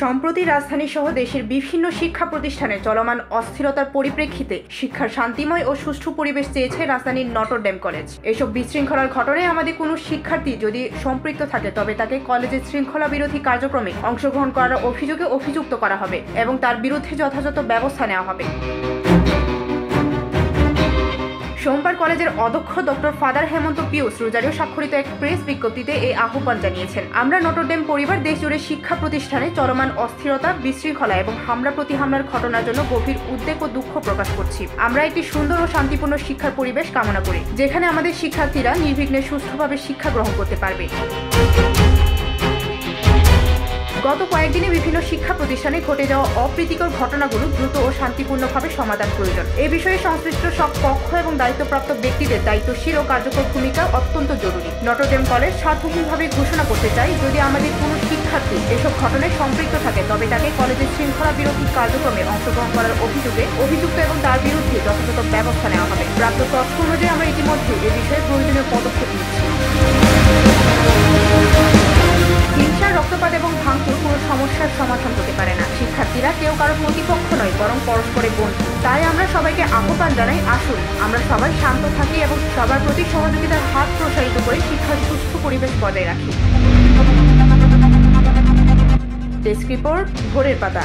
সম্প্রতি রাজধানী সহ দেশের বিভিন্ন শিক্ষা প্রতিষ্ঠানে চলমান অস্থিরতার পরিপ্রেক্ষিতে শিক্ষার শান্তিময় ও সুষ্ঠু পরিবেশ চেয়েছে রাজধানীর নটর ডেম কলেজ। এসব বিশৃঙ্খলার ঘটনায় আমাদের কোনো শিক্ষার্থী যদি সম্পৃক্ত থাকে তবে তাকে কলেজের শৃঙ্খলা বিরোধী কার্যক্রমে অংশগ্রহণ করার অভিযোগে অভিযুক্ত করা হবে এবং তার বিরুদ্ধে যথাযথ ব্যবস্থা নেওয়া হবে। সোমবার কলেজের অধ্যক্ষ ডক্টর ফাদার হেমন্ত পিউস রোজারিও স্বাক্ষরিত এক প্রেস বিজ্ঞপ্তিতে এই আহ্বান জানিয়েছেন। আমরা নটর ডেম পরিবার দেশজুড়ে শিক্ষা প্রতিষ্ঠানে চলমান অস্থিরতা, বিশৃঙ্খলা এবং হামলা প্রতি হামলার ঘটনার জন্য গভীর উদ্বেগ ও দুঃখ প্রকাশ করছি। আমরা একটি সুন্দর ও শান্তিপূর্ণ শিক্ষার পরিবেশ কামনা করি, যেখানে আমাদের শিক্ষার্থীরা নির্বিঘ্নে সুষ্ঠুভাবে শিক্ষা গ্রহণ করতে পারবে। গত কয়েকদিনে বিভিন্ন শিক্ষা প্রতিষ্ঠানে ঘটে যাওয়া অপ্রীতিকর ঘটনাগুলো দ্রুত ও শান্তিপূর্ণভাবে সমাধান প্রয়োজন। এ বিষয়ে সংশ্লিষ্ট সব পক্ষ এবং দায়িত্বপ্রাপ্ত ব্যক্তিদের দায়িত্বশীল ও কার্যকর ভূমিকা অত্যন্ত জরুরি। নটর ডেম কলেজ সার্বভৌমভাবে ঘোষণা করতে চাই, যদি আমাদের কোনো শিক্ষার্থী এসব ঘটনায় সম্পৃক্ত থাকে তবে তাকে কলেজের শৃঙ্খলা বিরোধী কার্যক্রমে অংশগ্রহণ করার অভিযোগে অভিযুক্ত এবং তার বিরুদ্ধে যথাযথ ব্যবস্থা নেওয়া হবে। প্রাপ্ত তথ্য অনুযায়ী আমরা ইতিমধ্যে এ বিষয়ে প্রয়োজনীয় পদক্ষেপ নিচ্ছি। হিংসা, রক্তপাত এবং ভাঙচুর কোনো সমস্যার সমাধান হতে পারে না। শিক্ষার্থীরা কেউ কারো প্রতিপক্ষ নয়, বরং পরস্পরের বন্ধু। তাই আমরা সবাইকে আহ্বান জানাই, আসুন আমরা সবাই শান্ত থাকি এবং সবার প্রতি সহযোগিতার হাত প্রসারিত করে শিক্ষার সুস্থ পরিবেশ বজায় রাখি। ডেস্ক রিপোর্ট, ভোরের পাতা।